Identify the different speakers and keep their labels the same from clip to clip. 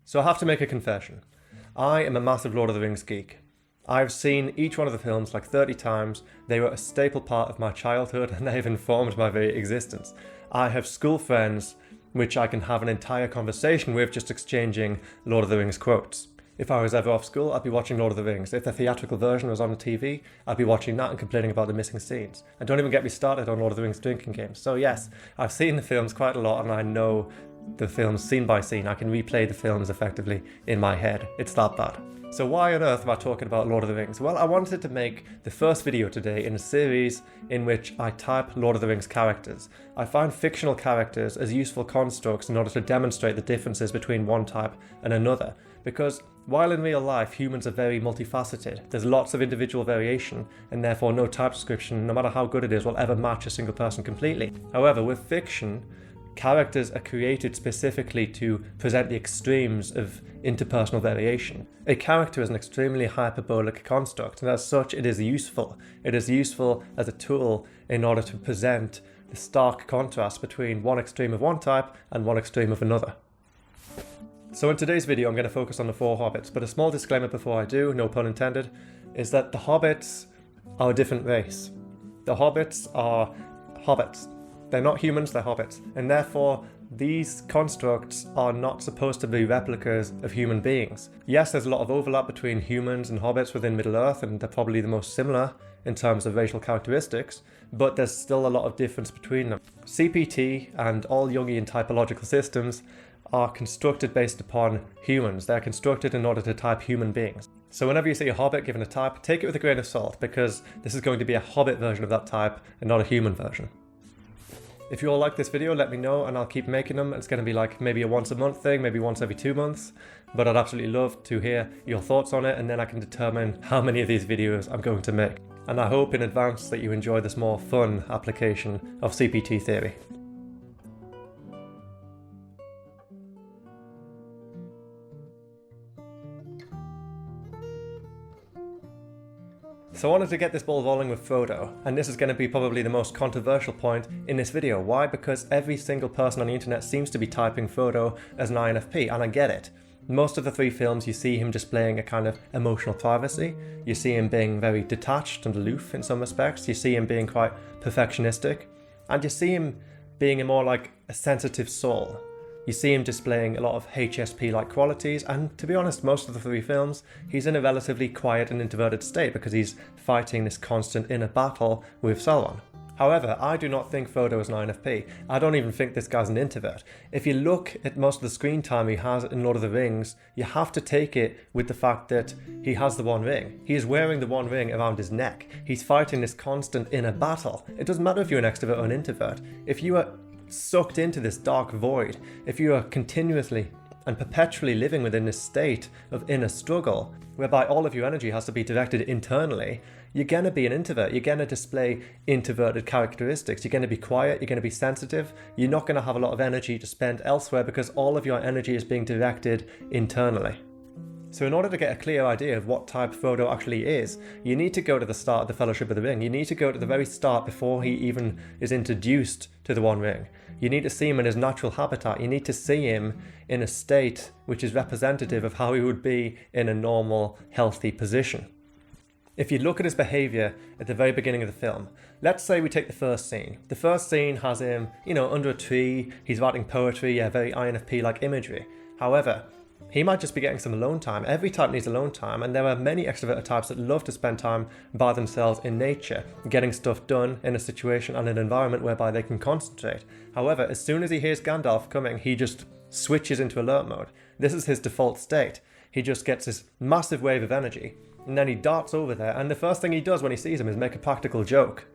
Speaker 1: So I have to make a confession. I am a massive Lord of the Rings geek. I've seen each one of the films like 30 times. They were a staple part of my childhood and they have informed my very existence. I have school friends which I can have an entire conversation with just exchanging Lord of the Rings quotes. If I was ever off school, I'd be watching Lord of the Rings. If the theatrical version was on the TV, I'd be watching that and complaining about the missing scenes. And don't even get me started on Lord of the Rings drinking games. So yes, I've seen the films quite a lot and I know the films scene by scene. I can replay the films effectively in my head. It's that bad. So why on earth am I talking about Lord of the Rings? Well, I wanted to make the first video today in a series in which I type Lord of the Rings characters. I find fictional characters as useful constructs in order to demonstrate the differences between one type and another. Because while in real life humans are very multifaceted, there's lots of individual variation, and therefore no type description, no matter how good it is, will ever match a single person completely. However, with fiction, characters are created specifically to present the extremes of interpersonal variation. A character is an extremely hyperbolic construct, and as such it is useful. It is useful as a tool in order to present the stark contrast between one extreme of one type and one extreme of another. So in today's video I'm going to focus on the 4 Hobbits, but a small disclaimer before I do, no pun intended, is that the Hobbits are a different race. The Hobbits are Hobbits. They're not humans, they're hobbits, and therefore these constructs are not supposed to be replicas of human beings. Yes, there's a lot of overlap between humans and hobbits within Middle-earth, and they're probably the most similar in terms of racial characteristics, but there's still a lot of difference between them. CPT and all Jungian typological systems are constructed based upon humans. They're constructed in order to type human beings. So whenever you see a hobbit given a type, take it with a grain of salt, because this is going to be a hobbit version of that type and not a human version. If you all like this video, let me know and I'll keep making them. It's going to be like maybe a once a month thing, maybe once every 2 months, but I'd absolutely love to hear your thoughts on it, and then I can determine how many of these videos I'm going to make. And I hope in advance that you enjoy this more fun application of CPT theory. So I wanted to get this ball rolling with Frodo, and this is going to be probably the most controversial point in this video. Why? Because every single person on the internet seems to be typing Frodo as an INFP, and I get it. Most of the 3 films you see him displaying a kind of emotional privacy, you see him being very detached and aloof in some respects, you see him being quite perfectionistic, and you see him being a more like a sensitive soul. You see him displaying a lot of HSP-like qualities, and to be honest, most of the 3 films, he's in a relatively quiet and introverted state because he's fighting this constant inner battle with Sauron. However, I do not think Frodo is an INFP. I don't even think this guy's an introvert. If you look at most of the screen time he has in Lord of the Rings, you have to take it with the fact that he has the One Ring. He is wearing the One Ring around his neck. He's fighting this constant inner battle. It doesn't matter if you're an extrovert or an introvert. If you are sucked into this dark void, if you are continuously and perpetually living within this state of inner struggle, whereby all of your energy has to be directed internally, you're going to be an introvert. You're going to display introverted characteristics. You're going to be quiet, you're going to be sensitive, you're not going to have a lot of energy to spend elsewhere because all of your energy is being directed internally. So in order to get a clear idea of what type Frodo actually is, you need to go to the start of the Fellowship of the Ring. You need to go to the very start before he even is introduced to the One Ring. You need to see him in his natural habitat. You need to see him in a state which is representative of how he would be in a normal, healthy position. If you look at his behaviour at the very beginning of the film, let's say we take the first scene. The first scene has him, under a tree, he's writing poetry, very INFP-like imagery. However, he might just be getting some alone time. Every type needs alone time, and there are many extroverted types that love to spend time by themselves in nature, getting stuff done in a situation and an environment whereby they can concentrate. However, as soon as he hears Gandalf coming, he just switches into alert mode. This is his default state. He just gets this massive wave of energy, and then he darts over there, and the first thing he does when he sees him is make a practical joke.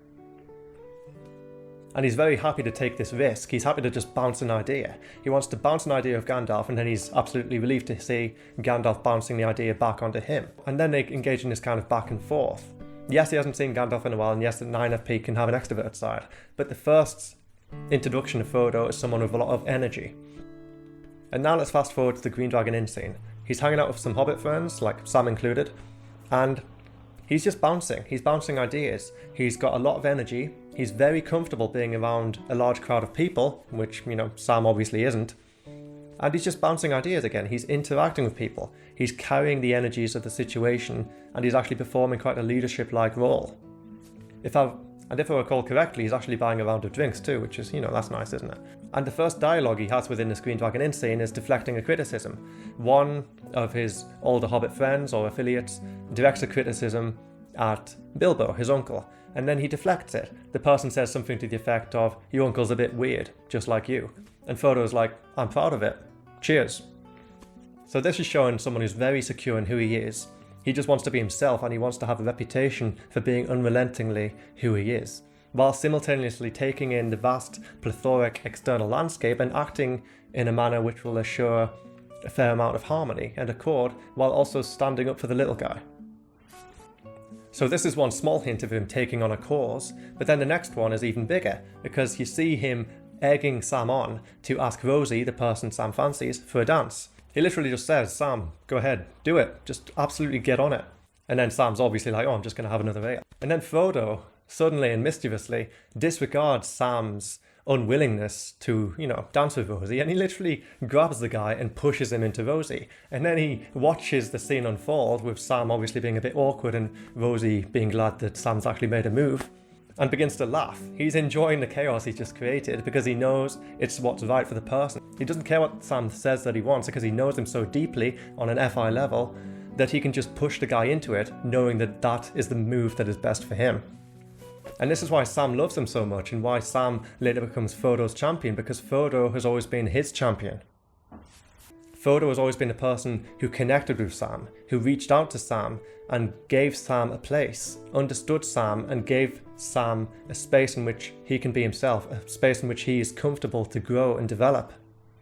Speaker 1: And he's very happy to take this risk. He's happy to just bounce an idea. He wants to bounce an idea of Gandalf, and then he's absolutely relieved to see Gandalf bouncing the idea back onto him. And then they engage in this kind of back and forth. Yes, he hasn't seen Gandalf in a while, and yes, an INFP can have an extroverted side. But the first introduction of Frodo is someone with a lot of energy. And now let's fast forward to the Green Dragon Inn scene. He's hanging out with some Hobbit friends, like Sam included, and he's just bouncing. He's bouncing ideas. He's got a lot of energy. He's very comfortable being around a large crowd of people, which, Sam obviously isn't. And he's just bouncing ideas again. He's interacting with people. He's carrying the energies of the situation, and he's actually performing quite a leadership-like role. If I recall correctly, he's actually buying a round of drinks too, which is, that's nice, isn't it? And the first dialogue he has within the Green Dragon Inn scene is deflecting a criticism. One of his older Hobbit friends or affiliates directs a criticism at Bilbo, his uncle, and then he deflects it. The person says something to the effect of, "Your uncle's a bit weird, just like you." And Frodo's like, "I'm proud of it. Cheers." So this is showing someone who's very secure in who he is. He just wants to be himself, and he wants to have a reputation for being unrelentingly who he is, while simultaneously taking in the vast, plethoric external landscape and acting in a manner which will assure a fair amount of harmony and accord, while also standing up for the little guy. So this is one small hint of him taking on a cause, but then the next one is even bigger, because you see him egging Sam on to ask Rosie, the person Sam fancies, for a dance. He literally just says, "Sam, go ahead, do it, just absolutely get on it." And then Sam's obviously like, "Oh, I'm just going to have another ale." And then Frodo, suddenly and mischievously, disregards Sam's unwillingness to, dance with Rosie, and he literally grabs the guy and pushes him into Rosie. And then he watches the scene unfold, with Sam obviously being a bit awkward and Rosie being glad that Sam's actually made a move, and begins to laugh. He's enjoying the chaos he's just created because he knows it's what's right for the person. He doesn't care what Sam says that he wants, because he knows him so deeply on an FI level that he can just push the guy into it, knowing that that is the move that is best for him. And this is why Sam loves him so much, and why Sam later becomes Frodo's champion, because Frodo has always been his champion. Frodo has always been the person who connected with Sam, who reached out to Sam and gave Sam a place, understood Sam and gave Sam a space in which he can be himself, a space in which he is comfortable to grow and develop.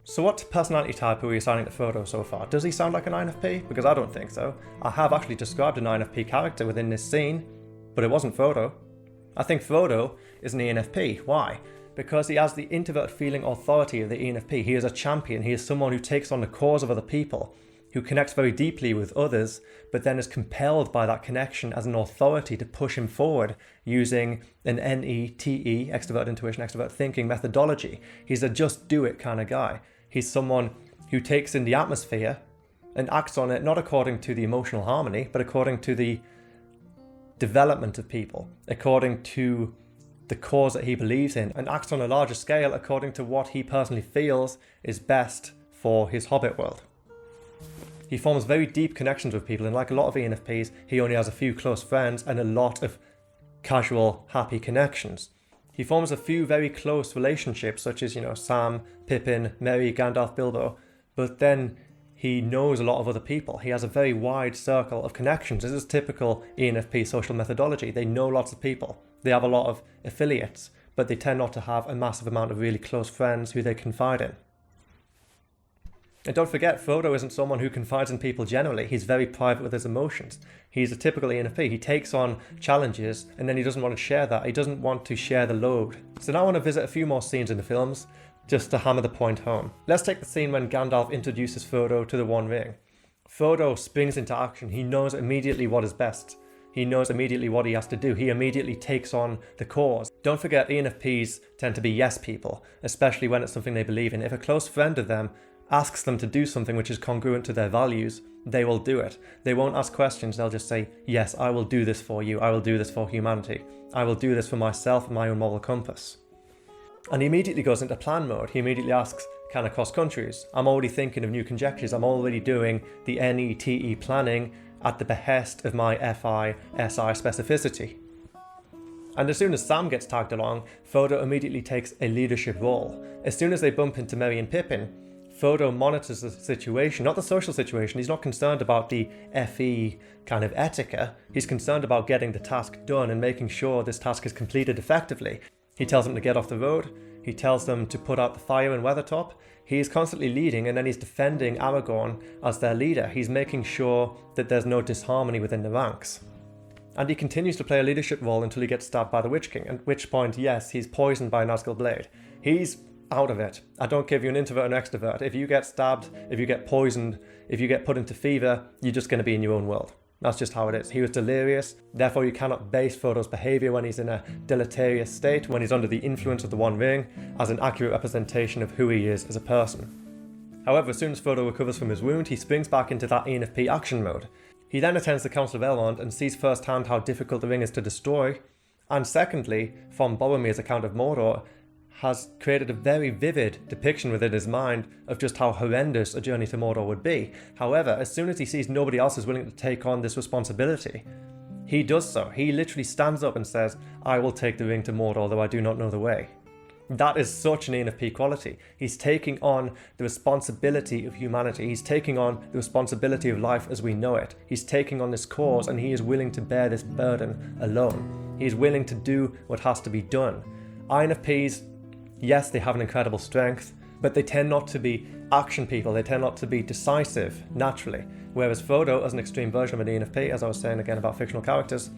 Speaker 1: So what personality type are we assigning to Frodo so far? Does he sound like an INFP? Because I don't think so. I have actually described an INFP character within this scene, but it wasn't Frodo. I think Frodo is an ENFP. Why? Because he has the introvert feeling authority of the ENFP. He is a champion. He is someone who takes on the cause of other people, who connects very deeply with others, but then is compelled by that connection as an authority to push him forward using an NETE, extrovert intuition, extrovert thinking methodology. He's a just do it kind of guy. He's someone who takes in the atmosphere and acts on it not according to the emotional harmony, but according to the development of people, according to the cause that he believes in, and acts on a larger scale according to what he personally feels is best for his Hobbit world. He forms very deep connections with people, and like a lot of ENFPs, he only has a few close friends and a lot of casual, happy connections. He forms a few very close relationships, such as, Sam, Pippin, Merry, Gandalf, Bilbo, but then he knows a lot of other people. He has a very wide circle of connections. This is typical ENFP social methodology. They know lots of people. They have a lot of affiliates, but they tend not to have a massive amount of really close friends who they confide in. And don't forget, Frodo isn't someone who confides in people generally. He's very private with his emotions. He's a typical ENFP. He takes on challenges and then he doesn't want to share that. He doesn't want to share the load. So now I want to visit a few more scenes in the films, just to hammer the point home. Let's take the scene when Gandalf introduces Frodo to the One Ring. Frodo springs into action. He knows immediately what is best. He knows immediately what he has to do. He immediately takes on the cause. Don't forget, ENFPs tend to be yes people, especially when it's something they believe in. If a close friend of them asks them to do something which is congruent to their values, they will do it. They won't ask questions. They'll just say, "Yes, I will do this for you. I will do this for humanity. I will do this for myself and my own moral compass." And he immediately goes into plan mode. He immediately asks, "Can I cross countries? I'm already thinking of new conjectures. I'm already doing the NETE planning at the behest of my FI-SI specificity." And as soon as Sam gets tagged along, Frodo immediately takes a leadership role. As soon as they bump into Merry and Pippin, Frodo monitors the situation, not the social situation. He's not concerned about the FE kind of etiquette. He's concerned about getting the task done and making sure this task is completed effectively. He tells them to get off the road. He tells them to put out the fire in Weathertop. He's constantly leading, and then he's defending Aragorn as their leader. He's making sure that there's no disharmony within the ranks. And he continues to play a leadership role until he gets stabbed by the Witch King, at which point, yes, he's poisoned by a Nazgul blade. He's out of it. I don't give you an introvert and extrovert. If you get stabbed, if you get poisoned, if you get put into fever, you're just going to be in your own world. That's just how it is. He was delirious, therefore you cannot base Frodo's behaviour when he's in a deleterious state, when he's under the influence of the One Ring, as an accurate representation of who he is as a person. However, as soon as Frodo recovers from his wound, he springs back into that ENFP action mode. He then attends the Council of Elrond and sees firsthand how difficult the ring is to destroy, and secondly, from Boromir's account of Mordor, has created a very vivid depiction within his mind of just how horrendous a journey to Mordor would be. However, as soon as he sees nobody else is willing to take on this responsibility, he does so. He literally stands up and says, "I will take the ring to Mordor, though I do not know the way." That is such an ENFP quality. He's taking on the responsibility of humanity. He's taking on the responsibility of life as we know it. He's taking on this cause, and he is willing to bear this burden alone. He is willing to do what has to be done. INFPs, yes, they have an incredible strength, but they tend not to be action people. They tend not to be decisive naturally. Whereas Frodo, as an extreme version of an ENFP, as I was saying again about fictional characters,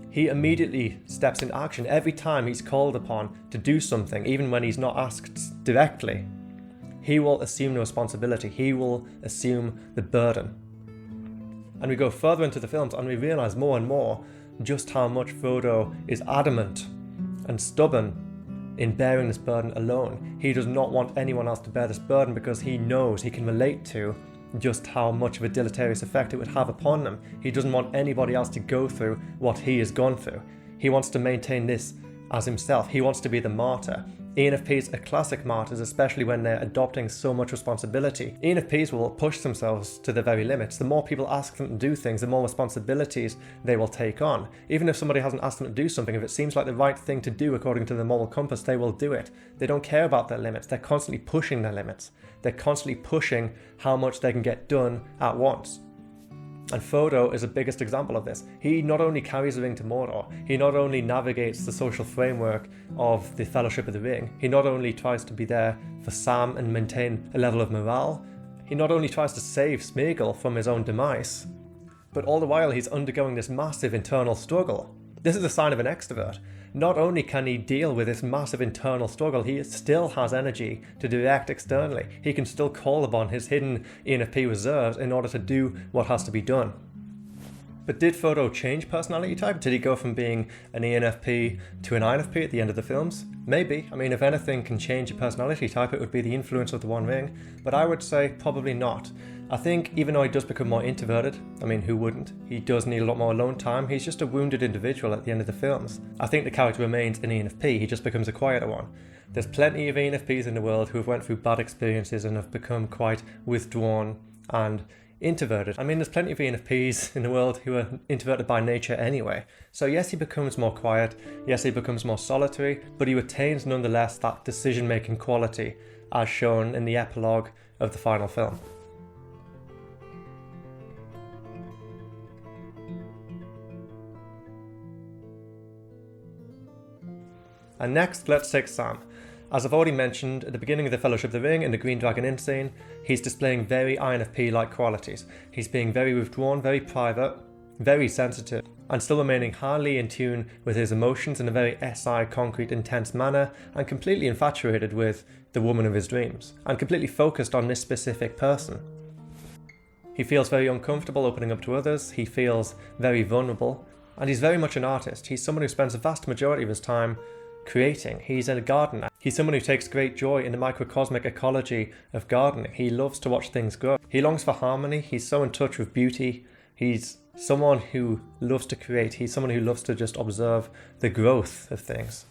Speaker 1: he immediately steps into action every time he's called upon to do something, even when he's not asked directly. He will assume the responsibility. He will assume the burden. And we go further into the films and we realise more and more just how much Frodo is adamant and stubborn in bearing this burden alone. He does not want anyone else to bear this burden because he knows, he can relate to just how much of a deleterious effect it would have upon them. He doesn't want anybody else to go through what he has gone through. He wants to maintain this as himself. He wants to be the martyr. ENFPs are classic martyrs, especially when they're adopting so much responsibility. ENFPs will push themselves to their very limits. The more people ask them to do things, the more responsibilities they will take on. Even if somebody hasn't asked them to do something, if it seems like the right thing to do according to the moral compass, they will do it. They don't care about their limits. They're constantly pushing their limits. They're constantly pushing how much they can get done at once. And Frodo is the biggest example of this. He not only carries the ring to Mordor, he not only navigates the social framework of the Fellowship of the Ring, he not only tries to be there for Sam and maintain a level of morale, he not only tries to save Sméagol from his own demise, but all the while he's undergoing this massive internal struggle. This is a sign of an extrovert. Not only can he deal with this massive internal struggle, he still has energy to direct externally. He can still call upon his hidden ENFP reserves in order to do what has to be done. But did Frodo change personality type? Did he go from being an ENFP to an INFP at the end of the films? Maybe. I mean, if anything can change a personality type, it would be the influence of the One Ring. But I would say probably not. I think even though he does become more introverted, I mean, who wouldn't? He does need a lot more alone time. He's just a wounded individual at the end of the films. I think the character remains an ENFP, he just becomes a quieter one. There's plenty of ENFPs in the world who have went through bad experiences and have become quite withdrawn and introverted. I mean, there's plenty of ENFPs in the world who are introverted by nature anyway. So yes, he becomes more quiet, yes, he becomes more solitary, but he retains nonetheless that decision-making quality as shown in the epilogue of the final film. And next, let's take Sam. As I've already mentioned, at the beginning of the Fellowship of the Ring in the Green Dragon Inn scene, he's displaying very INFP-like qualities. He's being very withdrawn, very private, very sensitive, and still remaining highly in tune with his emotions in a very SI, concrete, intense manner, and completely infatuated with the woman of his dreams, and completely focused on this specific person. He feels very uncomfortable opening up to others, he feels very vulnerable, and he's very much an artist. He's someone who spends the vast majority of his time creating. He's a gardener. He's someone who takes great joy in the microcosmic ecology of gardening. He loves to watch things grow. He longs for harmony. He's so in touch with beauty. He's someone who loves to create. He's someone who loves to just observe the growth of things.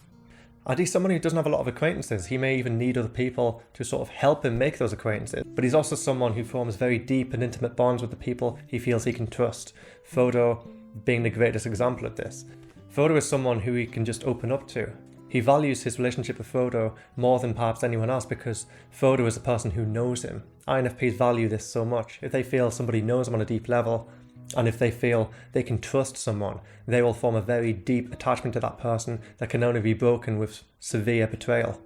Speaker 1: And he's someone who doesn't have a lot of acquaintances. He may even need other people to sort of help him make those acquaintances. But he's also someone who forms very deep and intimate bonds with the people he feels he can trust. Frodo being the greatest example of this. Frodo is someone who he can just open up to. He values his relationship with Frodo more than perhaps anyone else because Frodo is a person who knows him. INFPs value this so much. If they feel somebody knows them on a deep level, and if they feel they can trust someone, they will form a very deep attachment to that person that can only be broken with severe betrayal.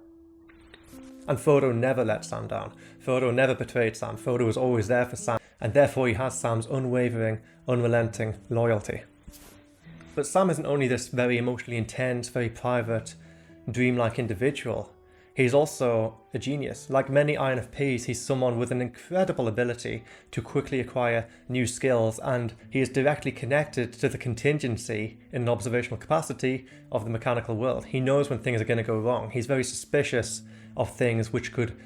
Speaker 1: And Frodo never let Sam down. Frodo never betrayed Sam. Frodo was always there for Sam, and therefore he has Sam's unwavering, unrelenting loyalty. But Sam isn't only this very emotionally intense, very private, dreamlike individual. He's also a genius. Like many INFPs, he's someone with an incredible ability to quickly acquire new skills, and he is directly connected to the contingency in an observational capacity of the mechanical world. He knows when things are going to go wrong. He's very suspicious of things which could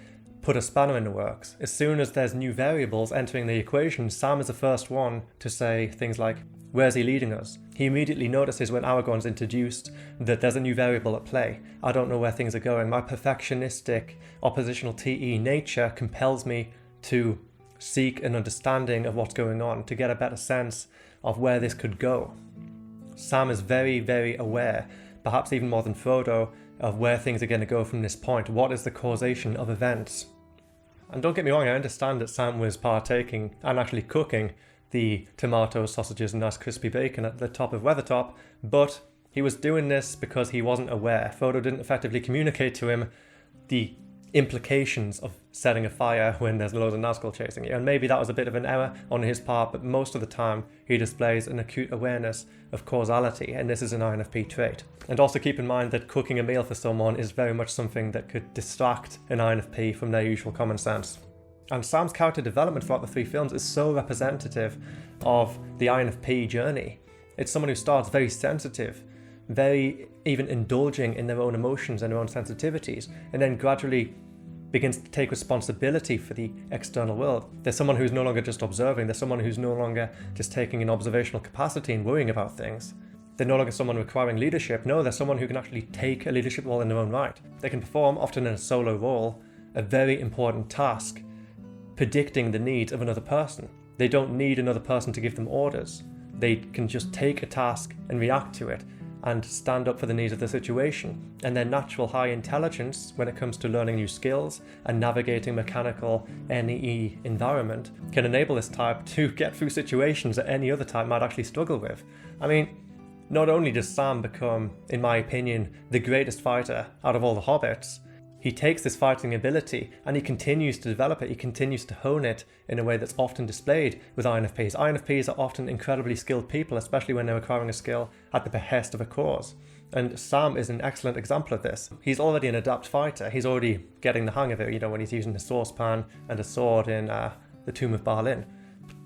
Speaker 1: put a spanner in the works. As soon as there's new variables entering the equation, Sam is the first one to say things like, where's he leading us? He immediately notices when Aragorn's introduced that there's a new variable at play. I don't know where things are going. My perfectionistic, oppositional TE nature compels me to seek an understanding of what's going on, to get a better sense of where this could go. Sam is very, very aware, perhaps even more than Frodo, of where things are going to go from this point. What is the causation of events? And don't get me wrong, I understand that Sam was partaking and actually cooking the tomatoes, sausages and nice crispy bacon at the top of Weathertop, but he was doing this because he wasn't aware. Frodo didn't effectively communicate to him the implications of setting a fire when there's loads of Nazgul chasing you. And maybe that was a bit of an error on his part, but most of the time he displays an acute awareness of causality, and this is an INFP trait. And also keep in mind that cooking a meal for someone is very much something that could distract an INFP from their usual common sense. And Sam's character development throughout the 3 films is so representative of the INFP journey. It's someone who starts very sensitive, very even indulging in their own emotions and their own sensitivities, and then gradually begins to take responsibility for the external world. There's someone who's no longer just observing, there's someone who's no longer just taking an observational capacity and worrying about things. They're no longer someone requiring leadership. No, they're someone who can actually take a leadership role in their own right. They can perform, often in a solo role, a very important task, predicting the needs of another person. They don't need another person to give them orders. They can just take a task and react to it and stand up for the needs of the situation. And their natural high intelligence when it comes to learning new skills and navigating mechanical NEE environment can enable this type to get through situations that any other type might actually struggle with. I mean, not only does Sam become, in my opinion, the greatest fighter out of all the Hobbits, he takes this fighting ability and he continues to develop it, he continues to hone it in a way that's often displayed with INFPs. INFPs are often incredibly skilled people, especially when they're acquiring a skill at the behest of a cause. And Sam is an excellent example of this. He's already an adept fighter, he's already getting the hang of it, when he's using the saucepan and a sword in the Tomb of Balin.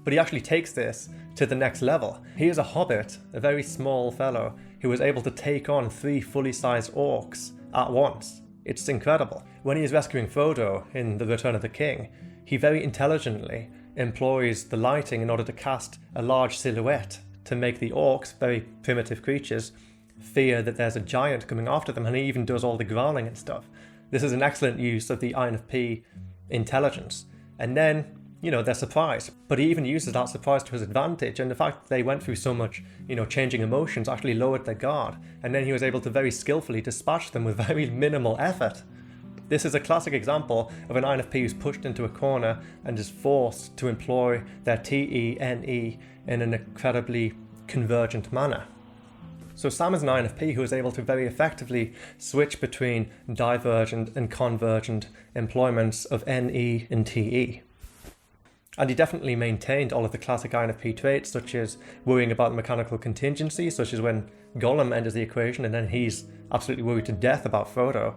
Speaker 1: But he actually takes this to the next level. He is a hobbit, a very small fellow, who was able to take on 3 fully sized orcs at once. It's incredible. When he is rescuing Frodo in The Return of the King, he very intelligently employs the lighting in order to cast a large silhouette to make the orcs, very primitive creatures, fear that there's a giant coming after them, and he even does all the growling and stuff. This is an excellent use of the INFP intelligence. And then, they're surprised. But he even uses that surprise to his advantage, and the fact that they went through so much, changing emotions actually lowered their guard, and then he was able to very skillfully dispatch them with very minimal effort. This is a classic example of an INFP who's pushed into a corner and is forced to employ their TE-NE in an incredibly convergent manner. So Sam is an INFP who is able to very effectively switch between divergent and convergent employments of NE and TE. And he definitely maintained all of the classic INFP traits, such as worrying about mechanical contingencies, such as when Gollum enters the equation and then he's absolutely worried to death about Frodo.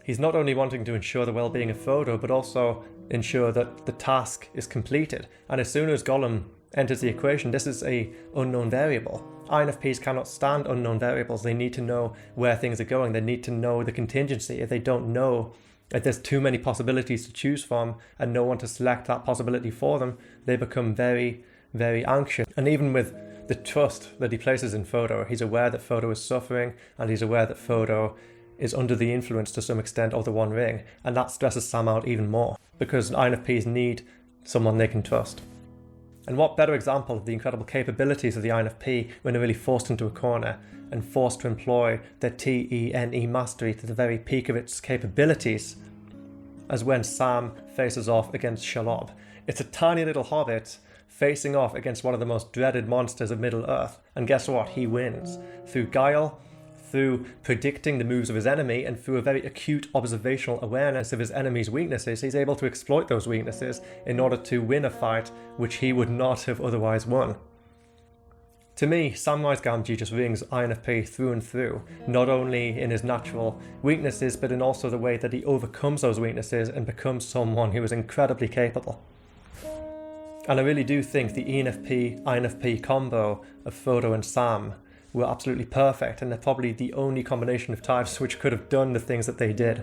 Speaker 1: He's not only wanting to ensure the well-being of Frodo, but also ensure that the task is completed. And as soon as Gollum enters the equation, this is an unknown variable. INFPs cannot stand unknown variables. They need to know where things are going. They need to know the contingency. If they don't know, if there's too many possibilities to choose from and no one to select that possibility for them, they become very, very anxious. And even with the trust that he places in Frodo, he's aware that Frodo is suffering, and he's aware that Frodo is under the influence to some extent of the One Ring, and that stresses Sam out even more, because INFPs need someone they can trust. And what better example of the incredible capabilities of the INFP when they're really forced into a corner and forced to employ their TE-NE mastery to the very peak of its capabilities, as when Sam faces off against Shelob. It's a tiny little hobbit facing off against one of the most dreaded monsters of Middle-earth, and guess what? He wins. Through guile, through predicting the moves of his enemy, and through a very acute observational awareness of his enemy's weaknesses, he's able to exploit those weaknesses in order to win a fight which he would not have otherwise won. To me, Samwise Gamgee just rings INFP through and through, not only in his natural weaknesses, but in also the way that he overcomes those weaknesses and becomes someone who is incredibly capable. And I really do think the ENFP-INFP combo of Frodo and Sam were absolutely perfect, and they're probably the only combination of types which could have done the things that they did.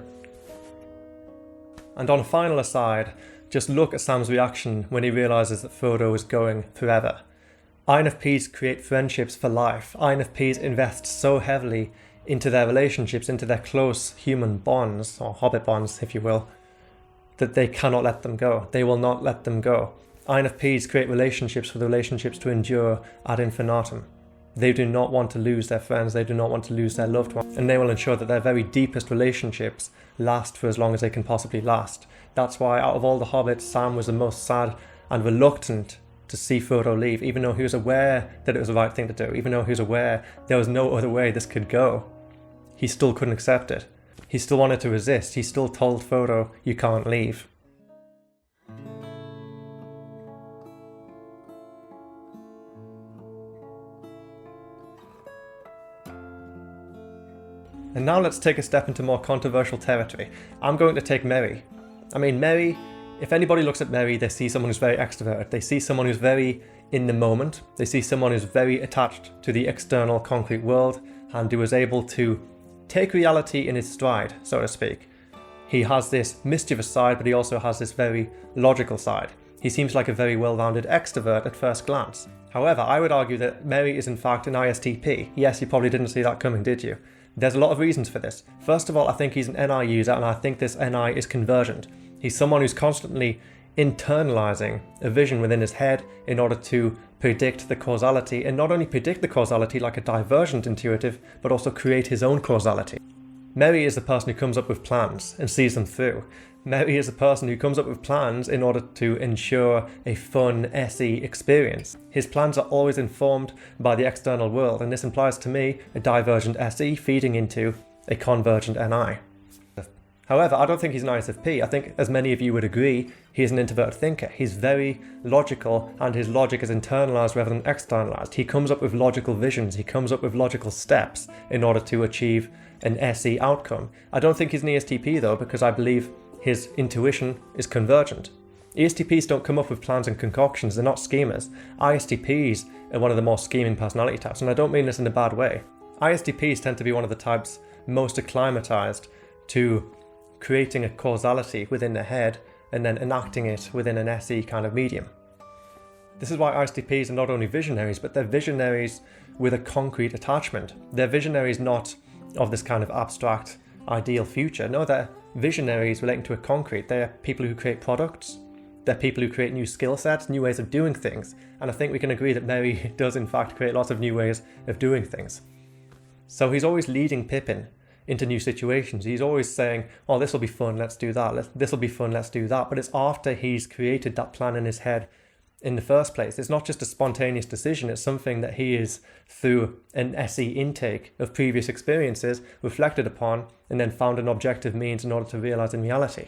Speaker 1: And on a final aside, just look at Sam's reaction when he realises that Frodo is going forever. INFPs create friendships for life. INFPs invest so heavily into their relationships, into their close human bonds, or hobbit bonds, if you will, that they cannot let them go. They will not let them go. INFPs create relationships for the relationships to endure ad infinitum. They do not want to lose their friends, they do not want to lose their loved ones, and they will ensure that their very deepest relationships last for as long as they can possibly last. That's why out of all the hobbits, Sam was the most sad and reluctant to see Frodo leave, even though he was aware that it was the right thing to do, even though he was aware there was no other way this could go. He still couldn't accept it. He still wanted to resist. He still told Frodo, "You can't leave." And now let's take a step into more controversial territory. I'm going to take Merry. Merry, if anybody looks at Merry, they see someone who's very extroverted. They see someone who's very in the moment. They see someone who's very attached to the external concrete world and who is able to take reality in his stride, so to speak. He has this mischievous side, but he also has this very logical side. He seems like a very well-rounded extrovert at first glance. However, I would argue that Merry is in fact an ISTP. Yes, you probably didn't see that coming, did you? There's a lot of reasons for this. First of all, I think he's an NI user, and I think this NI is convergent. He's someone who's constantly internalizing a vision within his head in order to predict the causality, and not only predict the causality like a divergent intuitive, but also create his own causality. Merry is the person who comes up with plans and sees them through. Merry is the person who comes up with plans in order to ensure a fun SE experience. His plans are always informed by the external world, and this implies to me a divergent SE feeding into a convergent NI. However, I don't think he's an ISFP. I think, as many of you would agree, he is an introverted thinker. He's very logical, and his logic is internalized rather than externalized. He comes up with logical visions. He comes up with logical steps in order to achieve an SE outcome. I don't think he's an ESTP though, because I believe his intuition is convergent. ESTPs don't come up with plans and concoctions. They're not schemers. ISTPs are one of the more scheming personality types, and I don't mean this in a bad way. ISTPs tend to be one of the types most acclimatized to creating a causality within their head and then enacting it within an SE kind of medium. This is why ISTPs are not only visionaries, but they're visionaries with a concrete attachment. They're visionaries not of this kind of abstract ideal future. No, they're visionaries relating to a concrete. They're people who create products. They're people who create new skill sets, new ways of doing things. And I think we can agree that Merry does in fact create lots of new ways of doing things. So he's always leading Pippin into new situations. He's always saying, "Oh, this will be fun, let's do that. This will be fun, let's do that." But it's after he's created that plan in his head in the first place. It's not just a spontaneous decision. It's something that he is, through an SE intake of previous experiences, reflected upon and then found an objective means in order to realize in reality.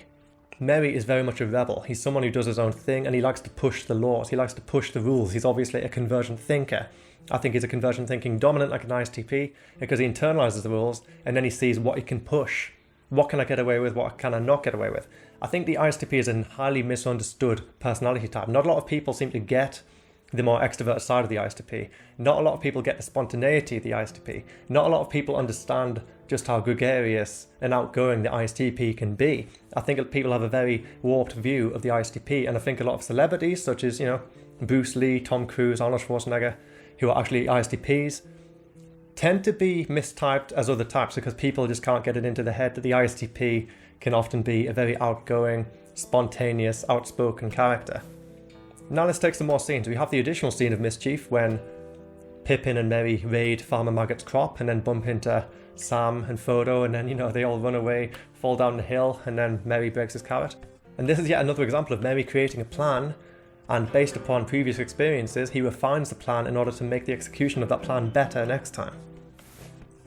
Speaker 1: Merry is very much a rebel. He's someone who does his own thing, and he likes to push the laws. He likes to push the rules. He's obviously a convergent thinker. I think he's a convergent thinking dominant like an ISTP, because he internalizes the rules and then he sees what he can push. What can I get away with? What can I not get away with? I think the ISTP is a highly misunderstood personality type. Not a lot of people seem to get the more extroverted side of the ISTP. Not a lot of people get the spontaneity of the ISTP. Not a lot of people understand just how gregarious and outgoing the ISTP can be. I think that people have a very warped view of the ISTP, and I think a lot of celebrities such as, Bruce Lee, Tom Cruise, Arnold Schwarzenegger, who are actually ISTPs, tend to be mistyped as other types because people just can't get it into their head that the ISTP can often be a very outgoing, spontaneous, outspoken character. Now let's take some more scenes. We have the additional scene of mischief when Pippin and Merry raid Farmer Maggot's crop and then bump into Sam and Frodo, and then, they all run away, fall down the hill, and then Merry breaks his carrot. And this is yet another example of Merry creating a plan, and based upon previous experiences, he refines the plan in order to make the execution of that plan better next time.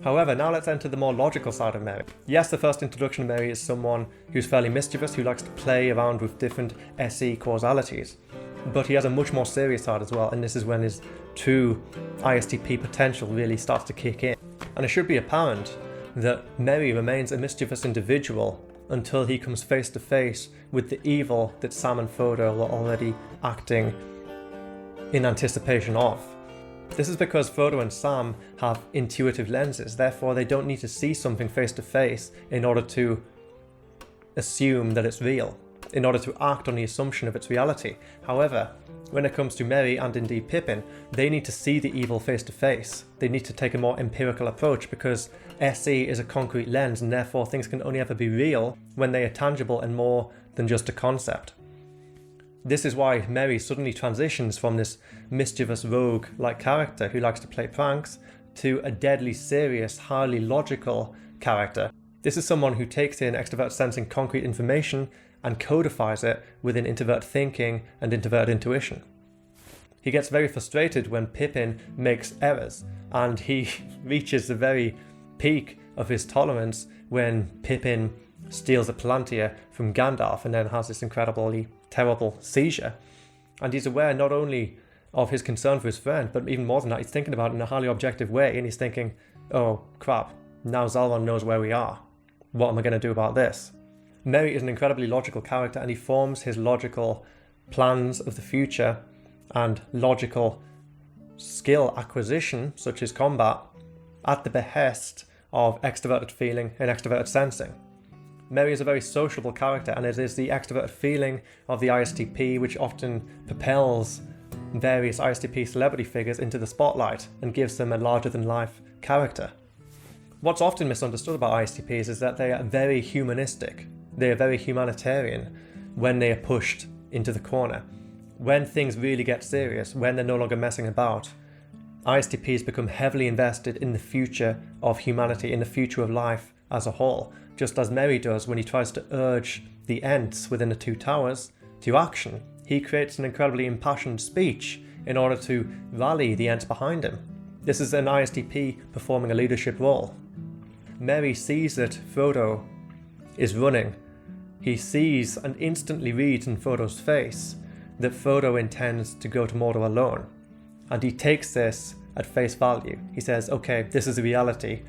Speaker 1: However, now let's enter the more logical side of Merry. Yes, the first introduction of Merry is someone who's fairly mischievous, who likes to play around with different SE causalities. But he has a much more serious side as well, and this is when his true ISTP potential really starts to kick in. And it should be apparent that Merry remains a mischievous individual until he comes face to face with the evil that Sam and Frodo were already acting in anticipation of. This is because Frodo and Sam have intuitive lenses, therefore they don't need to see something face to face in order to assume that it's real, in order to act on the assumption of its reality. However, when it comes to Merry and indeed Pippin, they need to see the evil face to face. They need to take a more empirical approach because SE is a concrete lens, and therefore things can only ever be real when they are tangible and more than just a concept. This is why Merry suddenly transitions from this mischievous rogue-like character who likes to play pranks to a deadly serious, highly logical character. This is someone who takes in extrovert sensing concrete information and codifies it within introvert thinking and introvert intuition. He gets very frustrated when Pippin makes errors, and he reaches the very peak of his tolerance when Pippin steals a Palantir from Gandalf and then has this incredibly terrible seizure. And he's aware not only of his concern for his friend, but even more than that, he's thinking about it in a highly objective way, and he's thinking, oh crap, now Sauron knows where we are. What am I going to do about this? Merry is an incredibly logical character, and he forms his logical plans of the future and logical skill acquisition, such as combat, at the behest of extroverted feeling and extroverted sensing. Merry is a very sociable character, and it is the extroverted feeling of the ISTP which often propels various ISTP celebrity figures into the spotlight and gives them a larger-than-life character. What's often misunderstood about ISTPs is that they are very humanistic. They are very humanitarian when they are pushed into the corner. When things really get serious, when they're no longer messing about, ISTPs become heavily invested in the future of humanity, in the future of life as a whole, just as Merry does when he tries to urge the Ents within the Two Towers to action. He creates an incredibly impassioned speech in order to rally the Ents behind him. This is an ISTP performing a leadership role. Merry sees that Frodo is running. He sees and instantly reads in Frodo's face that Frodo intends to go to Mordor alone. And he takes this at face value. He says, okay, this is the reality.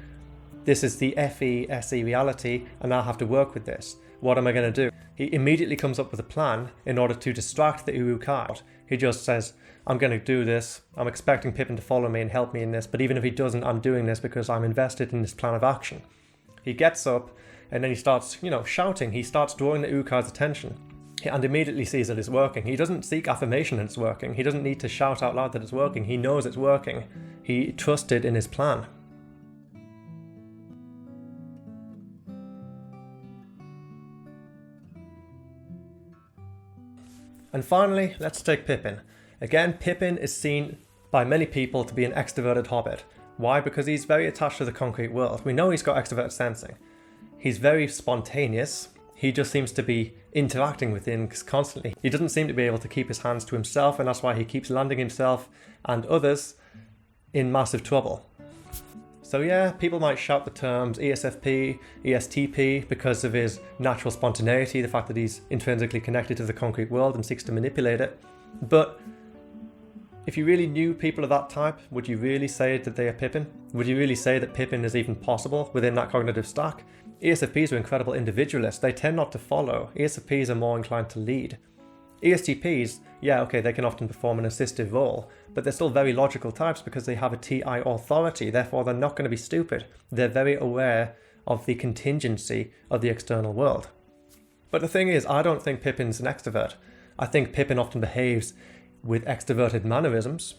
Speaker 1: This is the FE-SE reality, and I'll have to work with this. What am I going to do? He immediately comes up with a plan in order to distract the Uruk-hai. He just says, I'm going to do this. I'm expecting Pippin to follow me and help me in this, but even if he doesn't, I'm doing this because I'm invested in this plan of action. He gets up and then he starts, shouting. He starts drawing the Uruk-hai's attention and immediately sees that it's working. He doesn't seek affirmation that it's working. He doesn't need to shout out loud that it's working. He knows it's working. He trusted in his plan. And finally, let's take Pippin. Again, Pippin is seen by many people to be an extroverted hobbit. Why? Because he's very attached to the concrete world. We know he's got extroverted sensing. He's very spontaneous. He just seems to be interacting with things constantly. He doesn't seem to be able to keep his hands to himself, and that's why he keeps landing himself and others in massive trouble. So yeah, people might shout the terms ESFP, ESTP because of his natural spontaneity, the fact that he's intrinsically connected to the concrete world and seeks to manipulate it. But if you really knew people of that type, would you really say that they are Pippin? Would you really say that Pippin is even possible within that cognitive stack? ESFPs are incredible individualists. They tend not to follow. ESFPs are more inclined to lead. ESTPs, yeah, okay, they can often perform an assistive role, but they're still very logical types because they have a TI authority, therefore they're not going to be stupid. They're very aware of the contingency of the external world. But the thing is, I don't think Pippin's an extrovert. I think Pippin often behaves with extroverted mannerisms,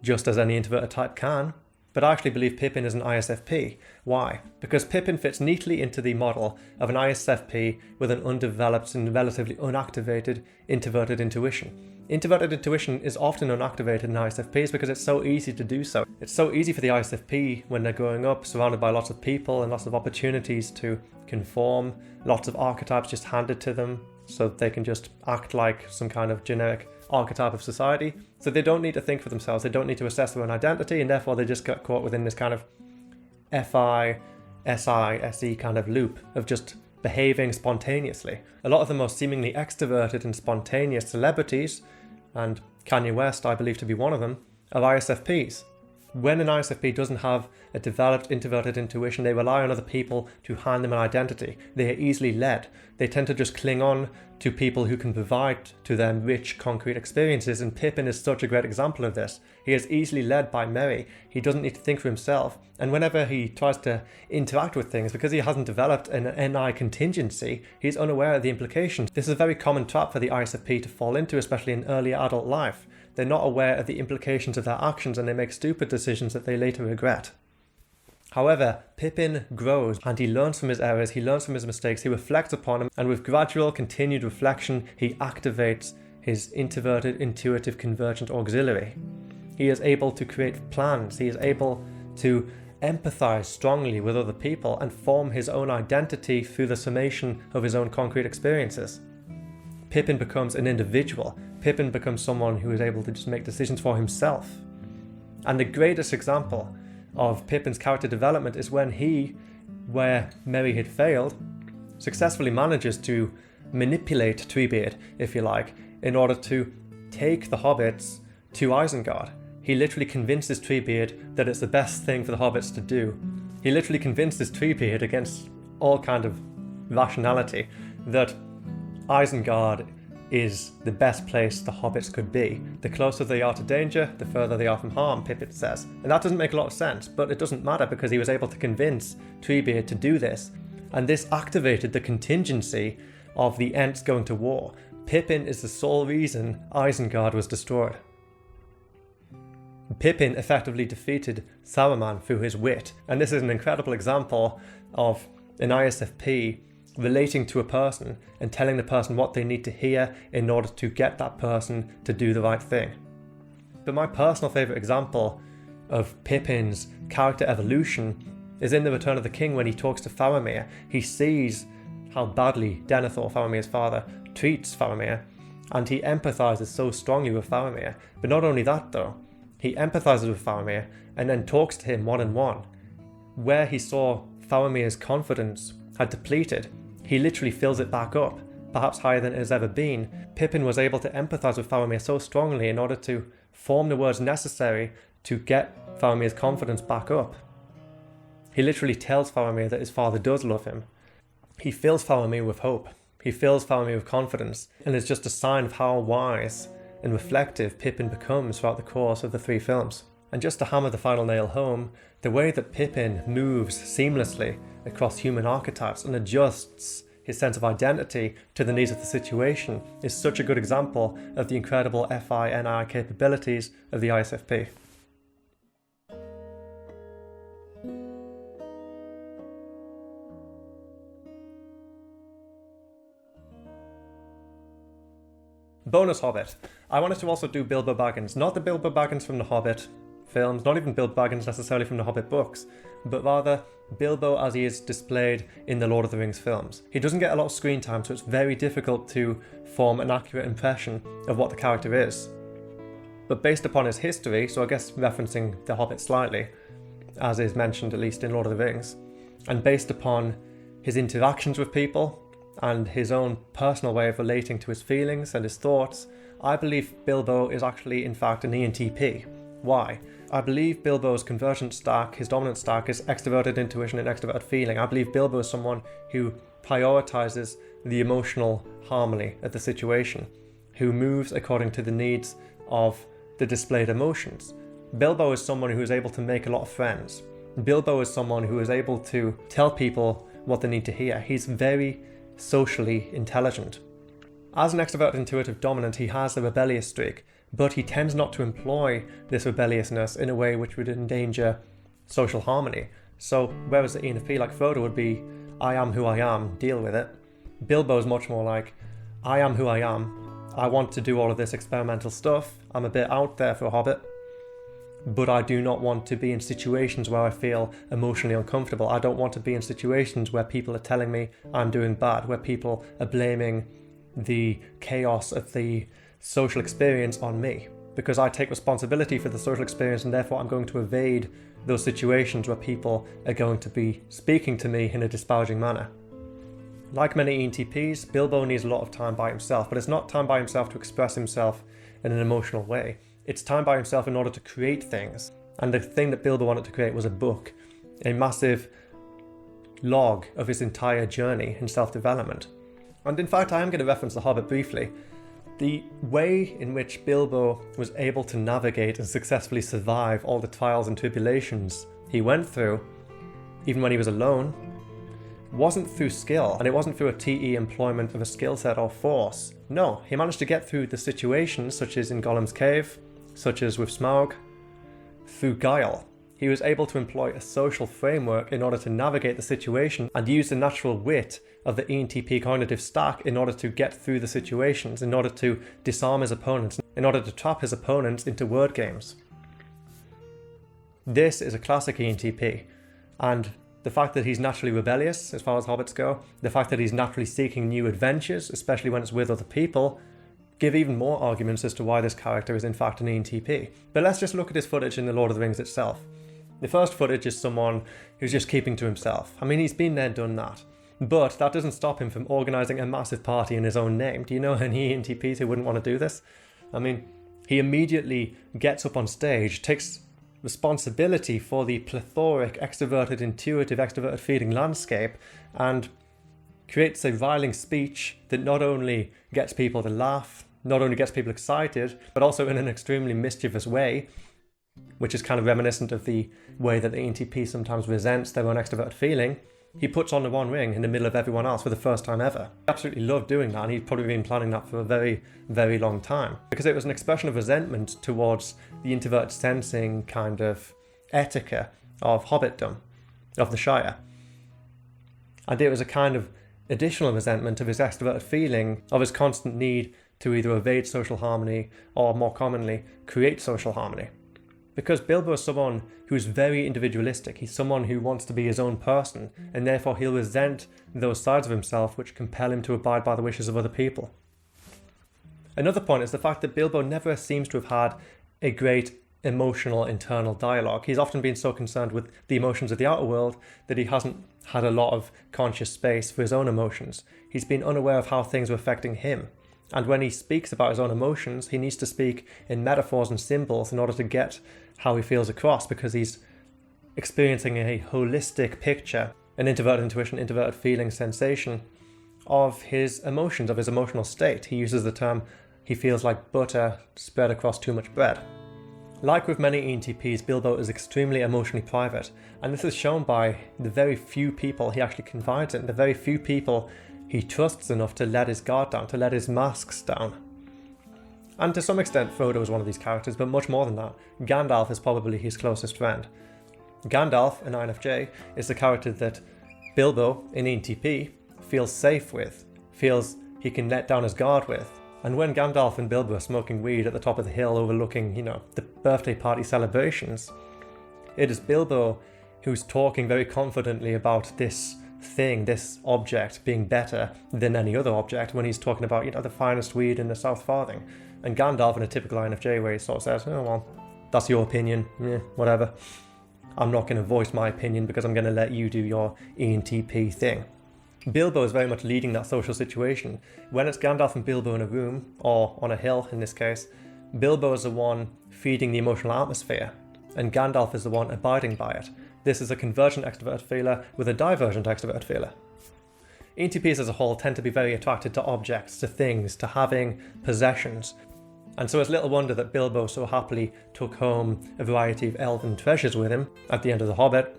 Speaker 1: just as any introverted type can, but I actually believe Pippin is an ISFP. Why? Because Pippin fits neatly into the model of an ISFP with an undeveloped and relatively unactivated introverted intuition. Introverted intuition is often unactivated in ISFPs because it's so easy to do so. It's so easy for the ISFP when they're growing up, surrounded by lots of people and lots of opportunities to conform, lots of archetypes just handed to them so they can just act like some kind of generic archetype of society. So they don't need to think for themselves, they don't need to assess their own identity, and therefore they just get caught within this kind of FI, SI, SE kind of loop of just behaving spontaneously. A lot of the most seemingly extroverted and spontaneous celebrities, and Kanye West I believe to be one of them, are ISFPs. When an ISFP doesn't have a developed introverted intuition, they rely on other people to hand them an identity. They are easily led. They tend to just cling on to people who can provide to them rich, concrete experiences, and Pippin is such a great example of this. He is easily led by Merry. He doesn't need to think for himself, and whenever he tries to interact with things, because he hasn't developed an NI contingency, he's unaware of the implications. This is a very common trap for the ISFP to fall into, especially in early adult life. They're not aware of the implications of their actions and they make stupid decisions that they later regret. However, Pippin grows and he learns from his errors, he learns from his mistakes, he reflects upon them, and with gradual, continued reflection, he activates his introverted, intuitive, convergent auxiliary. He is able to create plans, he is able to empathize strongly with other people and form his own identity through the summation of his own concrete experiences. Pippin becomes an individual. Pippin becomes someone who is able to just make decisions for himself. And the greatest example of Pippin's character development is when he, where Merry had failed, successfully manages to manipulate Treebeard, if you like, in order to take the hobbits to Isengard. He literally convinces Treebeard that it's the best thing for the hobbits to do. He literally convinces Treebeard, against all kind of rationality, that Isengard is the best place the hobbits could be. The closer they are to danger, the further they are from harm, Pippin says. And that doesn't make a lot of sense, but it doesn't matter because he was able to convince Treebeard to do this. And this activated the contingency of the Ents going to war. Pippin is the sole reason Isengard was destroyed. Pippin effectively defeated Saruman through his wit, and this is an incredible example of an ISFP relating to a person and telling the person what they need to hear in order to get that person to do the right thing. But my personal favourite example of Pippin's character evolution is in The Return of the King when he talks to Faramir. He sees how badly Denethor, Faramir's father, treats Faramir, and he empathises so strongly with Faramir. But not only that though, he empathises with Faramir and then talks to him one-on-one. Where he saw Faramir's confidence had depleted, he literally fills it back up, perhaps higher than it has ever been. Pippin was able to empathise with Faramir so strongly in order to form the words necessary to get Faramir's confidence back up. He literally tells Faramir that his father does love him. He fills Faramir with hope. He fills Faramir with confidence, and is just a sign of how wise and reflective Pippin becomes throughout the course of the 3 films. And just to hammer the final nail home, the way that Pippin moves seamlessly across human archetypes and adjusts his sense of identity to the needs of the situation is such a good example of the incredible FI-NI capabilities of the ISFP. Bonus Hobbit. I wanted to also do Bilbo Baggins, not the Bilbo Baggins from the Hobbit films, not even Bilbo Baggins necessarily from the Hobbit books, but rather Bilbo as he is displayed in the Lord of the Rings films. He doesn't get a lot of screen time, so it's very difficult to form an accurate impression of what the character is. But based upon his history, so I guess referencing the Hobbit slightly, as is mentioned at least in Lord of the Rings, and based upon his interactions with people and his own personal way of relating to his feelings and his thoughts, I believe Bilbo is actually in fact an ENTP. Why? I believe Bilbo's convergent stack, his dominant stack, is extroverted intuition and extroverted feeling. I believe Bilbo is someone who prioritizes the emotional harmony of the situation, who moves according to the needs of the displayed emotions. Bilbo is someone who is able to make a lot of friends. Bilbo is someone who is able to tell people what they need to hear. He's very socially intelligent. As an extroverted intuitive dominant, he has a rebellious streak, but he tends not to employ this rebelliousness in a way which would endanger social harmony. So whereas the ENFP like Frodo would be, I am who I am, deal with it, Bilbo is much more like, I am who I am, I want to do all of this experimental stuff, I'm a bit out there for a hobbit, but I do not want to be in situations where I feel emotionally uncomfortable. I don't want to be in situations where people are telling me I'm doing bad, where people are blaming the chaos of the social experience on me, because I take responsibility for the social experience and therefore I'm going to evade those situations where people are going to be speaking to me in a disparaging manner. Like many ENTPs, Bilbo needs a lot of time by himself, but it's not time by himself to express himself in an emotional way. It's time by himself in order to create things. And the thing that Bilbo wanted to create was a book, a massive log of his entire journey in self-development. And in fact, I am going to reference The Hobbit briefly. The way in which Bilbo was able to navigate and successfully survive all the trials and tribulations he went through, even when he was alone, wasn't through skill, and it wasn't through a TE employment of a skill set or force. No, he managed to get through the situations, such as in Gollum's cave, such as with Smaug, through guile. He was able to employ a social framework in order to navigate the situation and use the natural wit of the ENTP cognitive stack in order to get through the situations, in order to disarm his opponents, in order to trap his opponents into word games. This is a classic ENTP, and the fact that he's naturally rebellious as far as hobbits go, the fact that he's naturally seeking new adventures, especially when it's with other people, give even more arguments as to why this character is in fact an ENTP. But let's just look at his footage in The Lord of the Rings itself. The first footage is someone who's just keeping to himself. I mean, he's been there, done that. But that doesn't stop him from organising a massive party in his own name. Do you know any ENTPs who wouldn't want to do this? I mean, he immediately gets up on stage, takes responsibility for the plethoric, extroverted, intuitive, extroverted feeling landscape, and creates a riling speech that not only gets people to laugh, not only gets people excited, but also in an extremely mischievous way, which is kind of reminiscent of the way that the ENTP sometimes resents their own extroverted feeling. He puts on the One Ring in the middle of everyone else for the first time ever. He absolutely loved doing that, and he'd probably been planning that for a very, very long time. Because it was an expression of resentment towards the introverted sensing kind of etiquette of hobbitdom, of the Shire. And it was a kind of additional resentment of his extroverted feeling, of his constant need to either evade social harmony or, more commonly, create social harmony. Because Bilbo is someone who's very individualistic. He's someone who wants to be his own person, and therefore he'll resent those sides of himself which compel him to abide by the wishes of other people. Another point is the fact that Bilbo never seems to have had a great emotional internal dialogue. He's often been so concerned with the emotions of the outer world that he hasn't had a lot of conscious space for his own emotions. He's been unaware of how things are affecting him. And when he speaks about his own emotions, he needs to speak in metaphors and symbols in order to get how he feels across, because he's experiencing a holistic picture, an introverted intuition, introverted feeling sensation of his emotions, of his emotional state. He uses the term, he feels like butter spread across too much bread. Like with many ENTPs, Bilbo is extremely emotionally private, and this is shown by the very few people he actually confides in, the very few people he trusts enough to let his guard down, to let his masks down. And to some extent, Frodo is one of these characters, but much more than that. Gandalf is probably his closest friend. Gandalf, an INFJ, is the character that Bilbo, an ENTP, feels safe with, feels he can let down his guard with. And when Gandalf and Bilbo are smoking weed at the top of the hill overlooking, the birthday party celebrations, it is Bilbo who's talking very confidently about this thing, this object being better than any other object when he's talking about, the finest weed in the South Farthing. And Gandalf in a typical INFJ way sort of says, oh well, that's your opinion, whatever. I'm not going to voice my opinion because I'm going to let you do your ENTP thing. Bilbo is very much leading that social situation. When it's Gandalf and Bilbo in a room, or on a hill in this case, Bilbo is the one feeding the emotional atmosphere, and Gandalf is the one abiding by it. This is a convergent extrovert feeler with a divergent extrovert feeler. ENTPs as a whole tend to be very attracted to objects, to things, to having possessions. And so it's little wonder that Bilbo so happily took home a variety of elven treasures with him at the end of The Hobbit,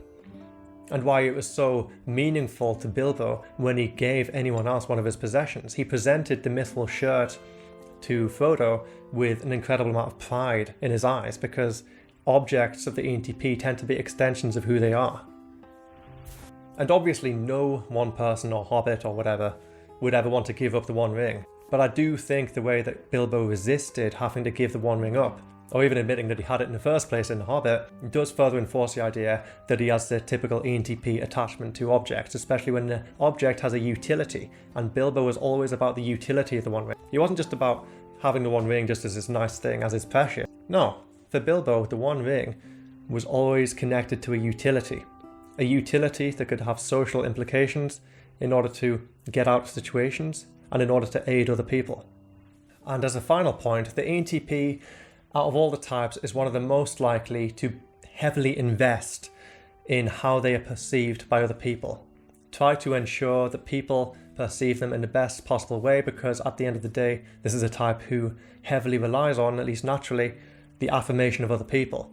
Speaker 1: and why it was so meaningful to Bilbo when he gave anyone else one of his possessions. He presented the mithril shirt to Frodo with an incredible amount of pride in his eyes, because objects of the ENTP tend to be extensions of who they are. And obviously no one person or hobbit or whatever would ever want to give up the One Ring. But I do think the way that Bilbo resisted having to give the One Ring up, or even admitting that he had it in the first place in The Hobbit, does further enforce the idea that he has the typical ENTP attachment to objects, especially when the object has a utility. And Bilbo was always about the utility of the One Ring. He wasn't just about having the One Ring just as this nice thing, as it's precious. No, for Bilbo, the One Ring was always connected to a utility that could have social implications in order to get out of situations and in order to aid other people. And as a final point, the ENTP, out of all the types, is one of the most likely to heavily invest in how they are perceived by other people. Try to ensure that people perceive them in the best possible way, because at the end of the day, this is a type who heavily relies on, at least naturally, the affirmation of other people.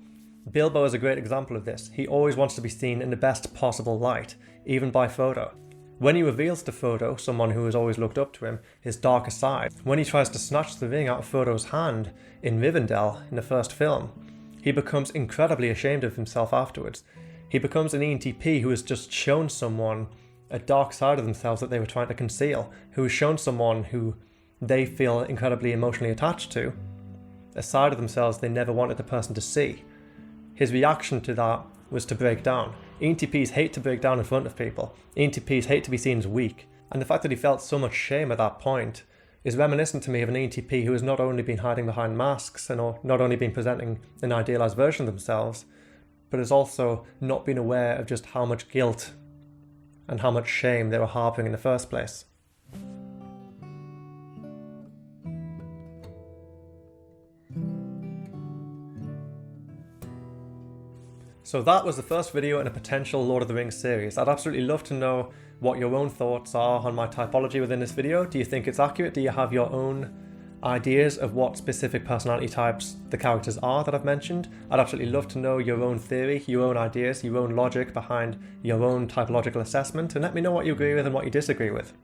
Speaker 1: Bilbo is a great example of this. He always wants to be seen in the best possible light, even by Frodo. When he reveals to Frodo, someone who has always looked up to him, his darker side, when he tries to snatch the ring out of Frodo's hand in Rivendell in the first film, he becomes incredibly ashamed of himself afterwards. He becomes an ENTP who has just shown someone a dark side of themselves that they were trying to conceal, who has shown someone who they feel incredibly emotionally attached to, a side of themselves they never wanted the person to see. His reaction to that was to break down. ENTPs hate to break down in front of people. ENTPs hate to be seen as weak. And the fact that he felt so much shame at that point is reminiscent to me of an ENTP who has not only been hiding behind masks and not only been presenting an idealized version of themselves, but has also not been aware of just how much guilt and how much shame they were harboring in the first place. So that was the first video in a potential Lord of the Rings series. I'd absolutely love to know what your own thoughts are on my typology within this video. Do you think it's accurate? Do you have your own ideas of what specific personality types the characters are that I've mentioned? I'd absolutely love to know your own theory, your own ideas, your own logic behind your own typological assessment, and let me know what you agree with and what you disagree with.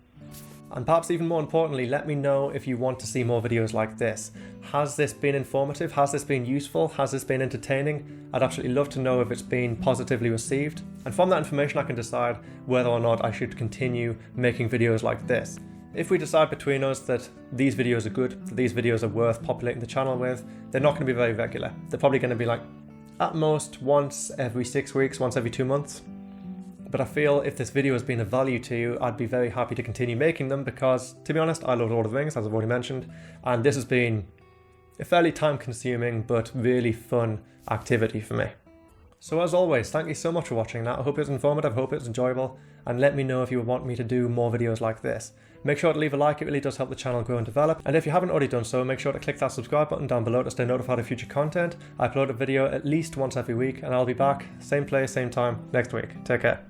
Speaker 1: And perhaps even more importantly, let me know if you want to see more videos like this. Has this been informative? Has this been useful? Has this been entertaining? I'd absolutely love to know if it's been positively received. And from that information I can decide whether or not I should continue making videos like this. If we decide between us that these videos are good, that these videos are worth populating the channel with, they're not going to be very regular. They're probably going to be like, at most, once every 6 weeks, once every 2 months. But I feel if this video has been of value to you, I'd be very happy to continue making them because, to be honest, I love Lord of the Rings, as I've already mentioned, and this has been a fairly time-consuming but really fun activity for me. So as always, thank you so much for watching that. I hope it was informative, I hope it was enjoyable, and let me know if you want me to do more videos like this. Make sure to leave a like, it really does help the channel grow and develop. And if you haven't already done so, make sure to click that subscribe button down below to stay notified of future content. I upload a video at least once every week, and I'll be back, same place, same time, next week. Take care.